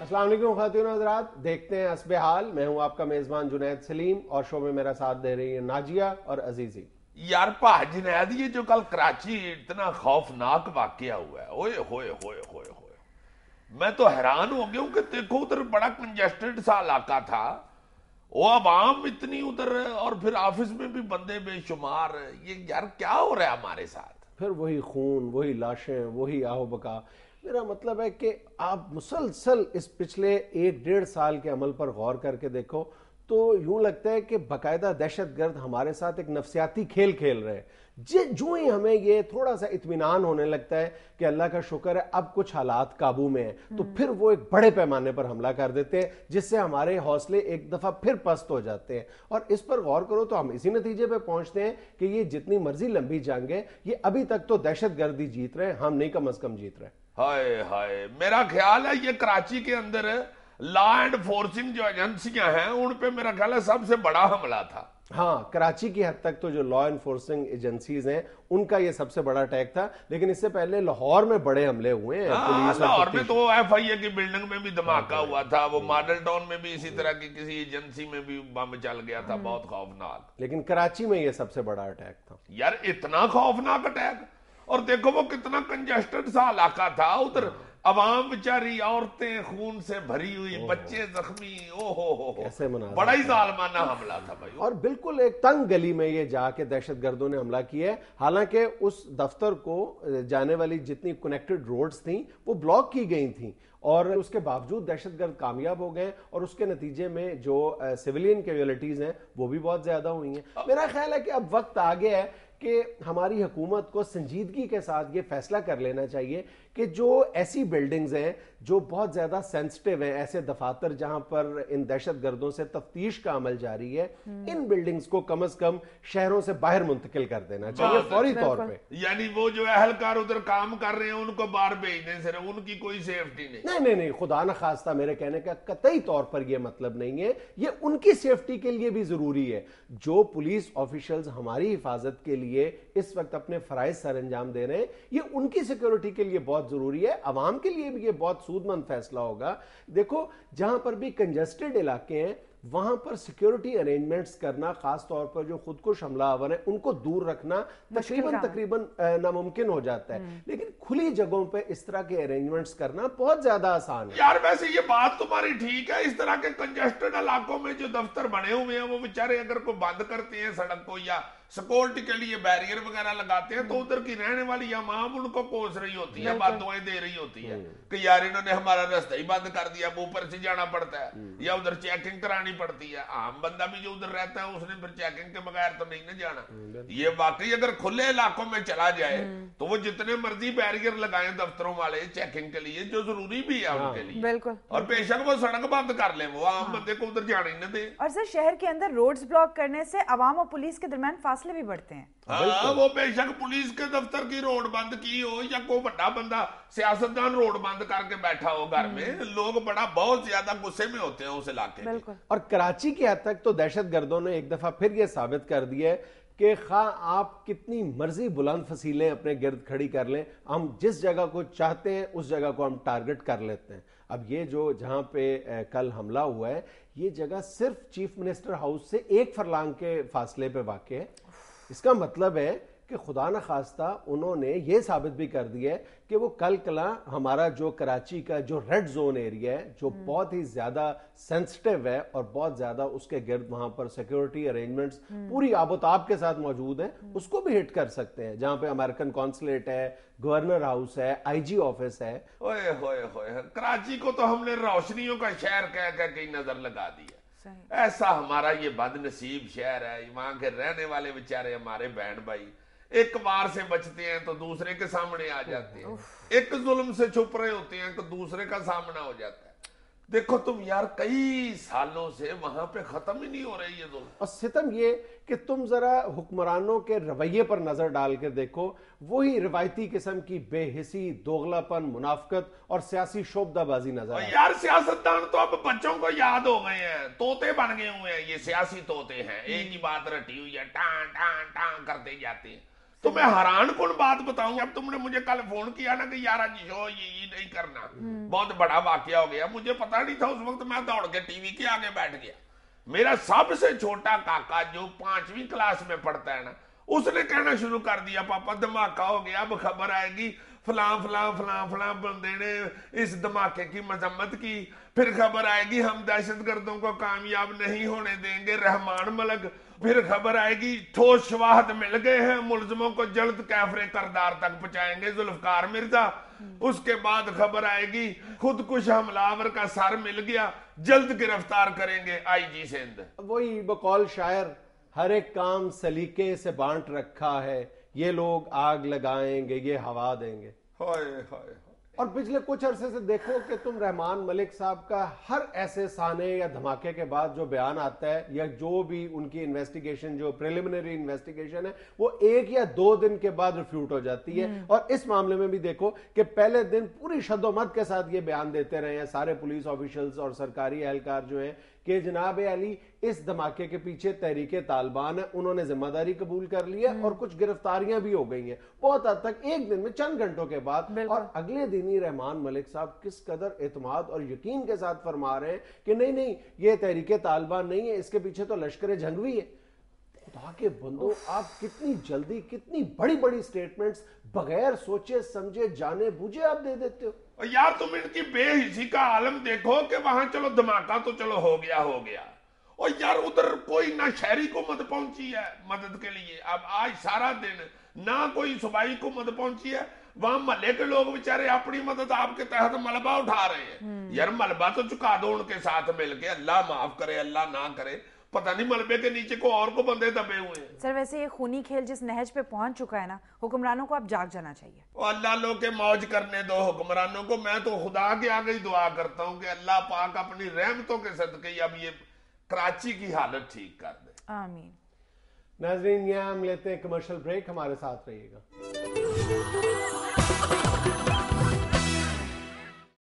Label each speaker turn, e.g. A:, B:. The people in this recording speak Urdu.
A: السلام علیکم خواتین و حضرات، دیکھتے ہیں حسب حال. میں ہوں آپ کا میزبان جنید سلیم اور شو میں میرا ساتھ دے رہی ہیں ناجیہ اور عزیزی.
B: یار جنید یہ جو کل کراچی اتنا خوفناک واقعہ ہوا ہے، اوئے ہوئے ہوئے ہوئے ہوئے، میں تو حیران ہو گیا ہوں کہ دیکھو ادھر بڑا کنجسٹڈ سا علاقہ تھا، وہ عوام اتنی ادھر، اور پھر آفس میں بھی بندے بے شمار. یہ یار کیا ہو رہا ہے ہمارے ساتھ؟
A: پھر وہی خون، وہی لاشیں، وہی آہو بکا. میرا مطلب ہے کہ آپ مسلسل اس پچھلے 1-1.5 سال کے عمل پر غور کر کے دیکھو تو یوں لگتا ہے کہ باقاعدہ دہشت گرد ہمارے ساتھ ایک نفسیاتی کھیل کھیل رہے ہیں. جو ہی ہمیں یہ تھوڑا سا اطمینان ہونے لگتا ہے کہ اللہ کا شکر ہے اب کچھ حالات قابو میں ہیں، تو پھر وہ ایک بڑے پیمانے پر حملہ کر دیتے ہیں جس سے ہمارے حوصلے ایک دفعہ پھر پست ہو جاتے ہیں. اور اس پر غور کرو تو ہم اسی نتیجے پہ پہنچتے ہیں کہ یہ جتنی مرضی لمبی جنگ ہے، یہ ابھی تک تو دہشت گردی جیت رہے ہیں، ہم نہیں کم از کم جیت رہے.
B: ہائے ہائے، میرا خیال ہے یہ کراچی کے اندر لا اینڈ فورسنگ جو ایجنسیاں ہیں ان پہ میرا خیال ہے سب سے بڑا حملہ تھا.
A: ہاں، کراچی کی حد تک تو جو لا انفورسنگ ایجنسیز ہیں ان کا یہ سب سے بڑا اٹیک تھا، لیکن اس سے پہلے لاہور میں بڑے حملے ہوئے ہیں.
B: لاہور میں تو ایف آئی اے کی بلڈنگ میں بھی دھماکہ ہوا تھا، وہ ماڈل ٹاؤن میں بھی اسی طرح کی کسی ایجنسی میں بھی بم چل گیا تھا، بہت خوفناک.
A: لیکن کراچی میں یہ سب سے بڑا اٹیک تھا.
B: یار اتنا خوفناک اٹیک، اور دیکھو وہ کتنا کنجسٹڈ سا علاقہ تھا، ادھر عوام بیچاری، عورتیں خون سے بھری ہوئی، بچے زخمی،
A: کیسے مناظر،
B: بڑا ہی ظالمانہ حملہ تھا بھائی.
A: اور بالکل ایک تنگ گلی میں یہ جا کے دہشت گردوں نے حملہ کیا ہے. حالانکہ اس دفتر کو جانے والی جتنی کنیکٹڈ روڈز تھیں وہ بلاک کی گئی تھیں، اور اس کے باوجود دہشت گرد کامیاب ہو گئے، اور اس کے نتیجے میں جو سیویلین کیجوالٹیز ہیں وہ بھی بہت زیادہ ہوئی ہیں. میرا خیال ہے کہ اب وقت آ گیا ہے کہ ہماری حکومت کو سنجیدگی کے ساتھ یہ فیصلہ کر لینا چاہیے کہ جو ایسی بلڈنگز ہیں جو بہت زیادہ سینسٹیو ہیں، ایسے دفاتر جہاں پر ان دہشت گردوں سے تفتیش کا عمل جاری ہے، ان بلڈنگز کو کم از کم شہروں سے باہر منتقل کر دینا چاہیے فوری طور پہ.
B: یعنی وہ جو اہلکار ادھر کام کر رہے ہیں ان کو باہر بھیج دیں، صرف ان کی کوئی سیفٹی نہیں.
A: نہیں، خدا نہ خواستہ، میرے کہنے کا قطعی طور پر یہ مطلب نہیں ہے. یہ ان کی سیفٹی کے لیے بھی ضروری ہے. جو پولیس آفیشلز ہماری حفاظت کے لیے اس وقت اپنے فرائض سر انجام دے رہے ہیں، یہ ان کی سیکیورٹی کے لیے بہت ضروری ہے. عوام کے لیے بھی یہ بہت سود مند فیصلہ ہوگا. دیکھو جہاں پر بھی کنجسٹڈ علاقے ہیں وہاں پر سیکیورٹی ارینجمنٹس کرنا، خاص طور پر جو خود کش حملہ آور ہیں ان کو دور رکھنا تقریباً ناممکن ہو جاتا ہے. لیکن کھلی جگہوں پہ اس طرح کے ارینجمنٹس کرنا بہت زیادہ آسان ہے.
B: یار ویسے یہ بات تمہاری ٹھیک ہے، اس طرح کے کنجسٹڈ علاقوں میں جو دفتر بنے ہوئے ہیں وہ بیچارے اگر کوئی بند کرتے ہیں سڑک کو یا سیکورٹی کے لیے بیریئر وغیرہ لگاتے ہیں تو ادھر کی رہنے والی عوام ان کو کوس رہی ہوتی ہے، بات دعائیں دے رہی ہوتی ہے کہ یار انہوں نے ہمارا راستہ ہی بند کر دیا، اوپر سے جانا پڑتا ہے یا ادھر چیکنگ کرانی پڑتی ہے. عام بندہ بھی جو ادھر رہتا ہے اس نے پھر چیکنگ کے بغیر تو نہیں نہ جانا. یہ واقعی اگر کھلے علاقوں میں چلا جائے تو وہ جتنے مرضی بیریئر لگائیں دفتروں والے چیکنگ کے لیے، جو ضروری بھی ہے ان کے لیے، بالکل، اور بے شک وہ سڑک بند کر لیں، وہ عام بندے کو ادھر جانے نہ دیں.
C: اور سر شہر کے اندر روڈز بلاک کرنے سے عوام اور پولیس کے درمیان فاصلے بھی بڑھتے ہیں.
B: ہاں، وہ بے شک پولیس کے دفتر کی روڈ بند کی ہو یا کوئی بڑا بندہ سیاستدان روڈ بند کر کے بیٹھا ہو گھر میں، لوگ بہت زیادہ غصے میں ہوتے ہیں اس علاقے میں.
A: اور کراچی کی حد تک تو دہشت گردوں نے ایک دفعہ پھر یہ ثابت کر دیا ہے کہ خواہ آپ کتنی مرضی بلند فصیلیں اپنے گرد کھڑی کر لیں، ہم جس جگہ کو چاہتے ہیں اس جگہ کو ہم ٹارگٹ کر لیتے ہیں. اب یہ جو جہاں پہ کل حملہ ہوا ہے یہ جگہ صرف چیف منسٹر ہاؤس سے 1 فرلانگ کے فاصلے پہ واقع ہے. اس کا مطلب ہے کہ خدا نہ خواستہ انہوں نے یہ ثابت بھی کر دیا ہے کہ وہ کل کلا ہمارا جو کراچی کا جو ریڈ زون ایریا ہے جو بہت ہی زیادہ سینسٹیو ہے اور بہت زیادہ اس کے گرد وہاں پر سیکیورٹی ارینجمنٹس پوری آب و تاب کے ساتھ موجود ہیں، اس کو بھی ہٹ کر سکتے ہیں. جہاں پہ امریکن کونسلیٹ ہے، گورنر ہاؤس ہے، آئی جی آفس ہے.
B: اوئے ہوئے ہوئے، کراچی کو تو ہم نے روشنیوں کا شہر کہہ کر کے نظر لگا دیا. ایسا ہمارا یہ بد نصیب شہر ہے. وہاں کے رہنے والے بیچارے ہمارے بہن بھائی ایک وار سے بچتے ہیں تو دوسرے کے سامنے آ جاتے ہیں، ایک ظلم سے چھپ رہے ہوتے ہیں تو دوسرے کا سامنا ہو جاتا ہے. دیکھو تم یار کئی سالوں سے وہاں پہ ختم ہی نہیں ہو رہی ہے ظلم.
A: اور ستم یہ کہ تم ذرا حکمرانوں کے رویے پر نظر ڈال کے دیکھو, وہی روایتی قسم کی بے حسی, دوغلاپن, منافقت اور سیاسی شعبدہ بازی نظر آتی ہے.
B: یار سیاستدان تو اب بچوں کو یاد ہو گئے ہیں, طوطے بن گئے ہوئے ہیں, یہ سیاسی طوطے ہیں, ایک ہی بات رٹی ہوئی ہے, ٹان ٹان ٹان کرتے جاتے ہیں. تو میں حیران کن بات بتاؤں, اب تم نے مجھے کل فون کیا نا کہ یار جی شو یہ نہیں کرنا, بہت بڑا واقعہ ہو گیا, مجھے پتا نہیں تھا اس وقت, میں دوڑ کے ٹی وی کے آگے بیٹھ گیا. میرا سب سے چھوٹا کاکا جو 5ویں کلاس میں پڑھتا ہے نا, اس نے کہنا شروع کر دیا پاپا دھماکہ ہو گیا, اب خبر آئے گی فلاں فلاں فلاں فلاں بندے نے اس دھماکے کی مذمت کی, پھر خبر آئے گی ہم دہشت گردوں کو کامیاب نہیں ہونے دیں گے, رحمان ملک, پھر خبر آئے گی ٹھوس شواہد مل گئے ہیں, ملزموں کو جلد کیفر کردار تک پہنچائیں گے ذوالفقار مرزا, اس کے بعد خبر آئے گی خودکش حملہ آور کا سر مل گیا, جلد گرفتار کریں گے آئی جی سندھ.
A: وہی بقول شاعر, ہر ایک کام سلیقے سے بانٹ رکھا ہے, یہ لوگ آگ لگائیں گے یہ ہوا دیں گے.
B: ہائے ہائے.
A: اور پچھلے کچھ عرصے سے دیکھو کہ تم رحمان ملک صاحب کا ہر ایسے سانے یا دھماکے کے بعد جو بیان آتا ہے, یا جو بھی ان کی انویسٹیگیشن, جو پریلیمنری انویسٹیگیشن ہے, وہ 1 یا 2 دن کے بعد ریفیوٹ ہو جاتی ہے. اور اس معاملے میں بھی دیکھو کہ پہلے دن پوری شد و مت کے ساتھ یہ بیان دیتے رہے ہیں سارے پولیس آفیشلز اور سرکاری اہلکار جو ہیں کہ جناب علی اس دھماکے کے پیچھے تحریک طالبان ہے, انہوں نے ذمہ داری قبول کر لی ہے, اور کچھ گرفتاریاں بھی ہو گئی ہیں بہت حد تک ایک دن میں, چند گھنٹوں کے بعد. اور اگلے دن ہی رحمان ملک صاحب کس قدر اعتماد اور یقین کے ساتھ فرما رہے ہیں کہ نہیں نہیں یہ تحریک طالبان نہیں ہے, اس کے پیچھے تو لشکر جھنگوی ہے. خدا کے بندو, آپ کتنی جلدی کتنی بڑی بڑی سٹیٹمنٹس بغیر سوچے سمجھے جانے بوجھے آپ دے دیتے ہو.
B: یار تم ان کی بے حسی کا عالم دیکھو کہ وہاں چلو دھماکہ تو چلو ہو گیا, اور یار ادھر کوئی نہ شہری کو مدد پہنچی ہے مدد کے لیے, اب آج سارا دن نہ کوئی صوبائی کو مدد پہنچی ہے, وہاں محلے کے لوگ بیچارے اپنی مدد آپ کے تحت ملبہ اٹھا رہے ہیں. یار ملبہ تو چکا دو ان کے ساتھ مل کے, اللہ معاف کرے اللہ نہ کرے, پتہ نہیں ملبے کے نیچے کو اور کو بندے دبے ہوئے ہیں.
C: سر ویسے یہ خونی کھیل جس نہج پہ پہنچ چکا ہے نا, حکمرانوں کو اب جاگ جانا چاہیے.
B: اللہ لوگ کے موج کرنے دو حکمرانوں کو, میں تو خدا کے آگے ہی دعا کرتا ہوں کہ اللہ پاک اپنی رحمتوں کے صدقے اب یہ کراچی کی حالت ٹھیک کر دے.
C: آمین.
A: ناظرین یہاں ہم لیتے ہیں کمرشل بریک, ہمارے ساتھ رہیے گا.